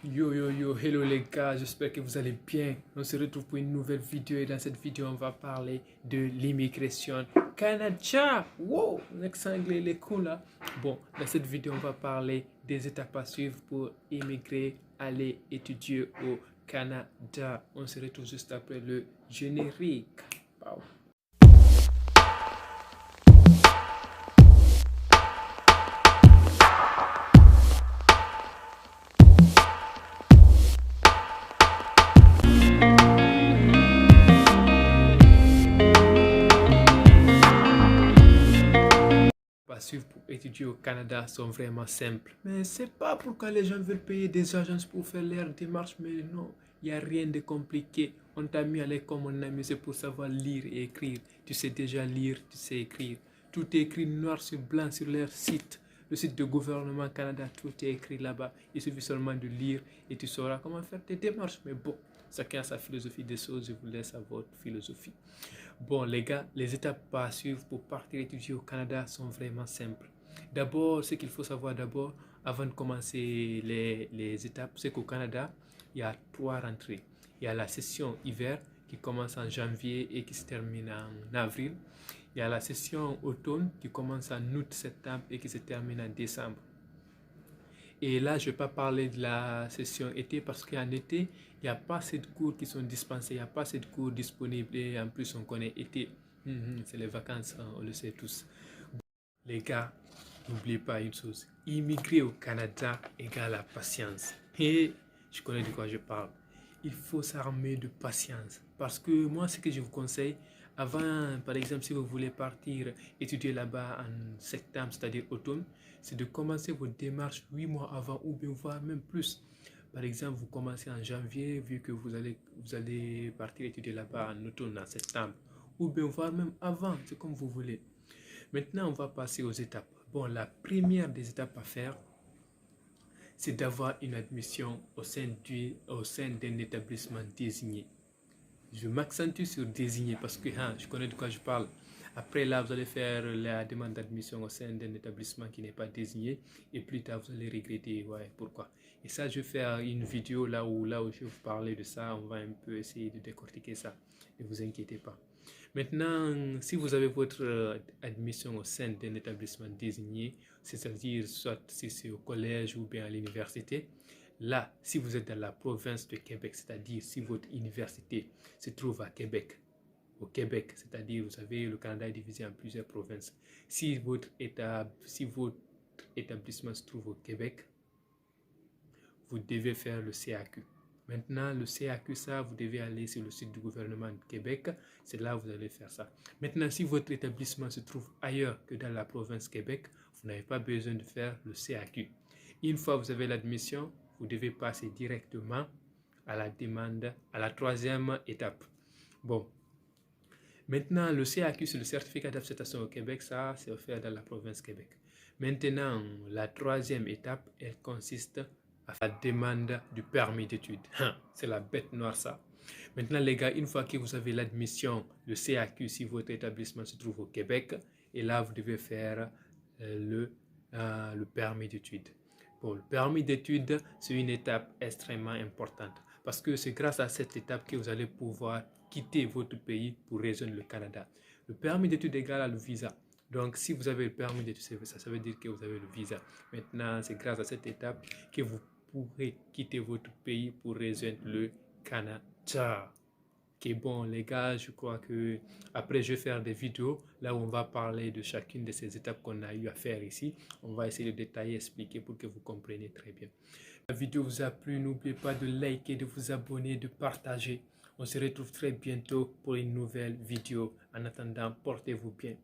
Yo yo yo, hello les gars, j'espère que vous allez bien. On se retrouve pour une nouvelle vidéo et dans cette vidéo on va parler de l'immigration Canada. Wow, l'accent anglais il est cool là. Bon, dans cette vidéo on va parler des étapes à suivre pour immigrer, aller étudier au Canada. On se retrouve juste après le générique. Wow. À suivre pour étudier au Canada sont vraiment simples. Mais c'est pas pourquoi les gens veulent payer des agences pour faire leurs démarches, mais non, il n'y a rien de compliqué. On t'a mis à l'école, mon ami, c'est pour savoir lire et écrire. Tu sais déjà lire, tu sais écrire. Tout est écrit noir sur blanc sur leur site. Le site du gouvernement Canada, tout est écrit là-bas. Il suffit seulement de lire et tu sauras comment faire tes démarches. Mais bon, chacun a sa philosophie des choses, je vous laisse à votre philosophie. Bon, les gars, les étapes à suivre pour partir étudier au Canada sont vraiment simples. D'abord, ce qu'il faut savoir d'abord, avant de commencer les étapes, c'est qu'au Canada, il y a trois rentrées. Il y a la session hiver qui commence en janvier et qui se termine en avril. Il y a la session automne qui commence en août, septembre et qui se termine en décembre. Et là, je ne vais pas parler de la session été parce qu'en été, il n'y a pas assez de cours qui sont dispensés, il n'y a pas assez de cours disponibles et en plus on connaît été. C'est les vacances, hein, on le sait tous. Les gars, n'oubliez pas une chose, immigrer au Canada égale la patience. Et je connais de quoi je parle. Il faut s'armer de patience. Parce que moi, ce que je vous conseille, avant, par exemple, si vous voulez partir étudier là-bas en septembre, c'est-à-dire automne, c'est de commencer vos démarches 8 mois avant ou bien voire même plus. Par exemple, vous commencez en janvier, vu que vous allez partir étudier là-bas en automne, en septembre, ou bien voire même avant, c'est comme vous voulez. Maintenant, on va passer aux étapes. Bon, la première des étapes à faire, c'est d'avoir une admission au sein d'un établissement désigné. Je m'accentue sur désigné parce que je connais de quoi je parle. Après là, vous allez faire la demande d'admission au sein d'un établissement qui n'est pas désigné et plus tard, vous allez regretter ouais, pourquoi. Et ça, je vais faire une vidéo là où je vais vous parler de ça. On va un peu essayer de décortiquer ça. Ne vous inquiétez pas. Maintenant, si vous avez votre admission au sein d'un établissement désigné, c'est-à-dire soit si c'est au collège ou bien à l'université, là, si vous êtes dans la province de Québec, c'est-à-dire si votre université se trouve à Québec, au Québec, c'est-à-dire, vous savez, le Canada est divisé en plusieurs provinces. Si votre établissement se trouve au Québec, vous devez faire le CAQ. Maintenant, le CAQ, ça, vous devez aller sur le site du gouvernement de Québec. C'est là que vous allez faire ça. Maintenant, si votre établissement se trouve ailleurs que dans la province Québec, vous n'avez pas besoin de faire le CAQ. Une fois que vous avez l'admission, vous devez passer directement à la demande, à la troisième étape. Bon, maintenant, le CAQ, c'est le certificat d'acceptation au Québec. Ça, c'est offert dans la province Québec. Maintenant, la troisième étape, elle consiste à la demande du permis d'études. C'est la bête noire, ça. Maintenant, les gars, une fois que vous avez l'admission, le CAQ, si votre établissement se trouve au Québec, et là, vous devez faire le permis d'études. Bon, le permis d'études, c'est une étape extrêmement importante parce que c'est grâce à cette étape que vous allez pouvoir quitter votre pays pour rejoindre le Canada. Le permis d'études est égal à le visa. Donc, si vous avez le permis d'études, ça veut dire que vous avez le visa. Maintenant, c'est grâce à cette étape que vous pourrez quitter votre pays pour rejoindre le Canada. Ok, bon les gars, je crois que après je vais faire des vidéos là où on va parler de chacune de ces étapes qu'on a eu à faire ici. On va essayer de détailler, expliquer pour que vous compreniez très bien. La vidéo vous a plu, n'oubliez pas de liker, de vous abonner, de partager. On se retrouve très bientôt pour une nouvelle vidéo. En attendant, portez-vous bien.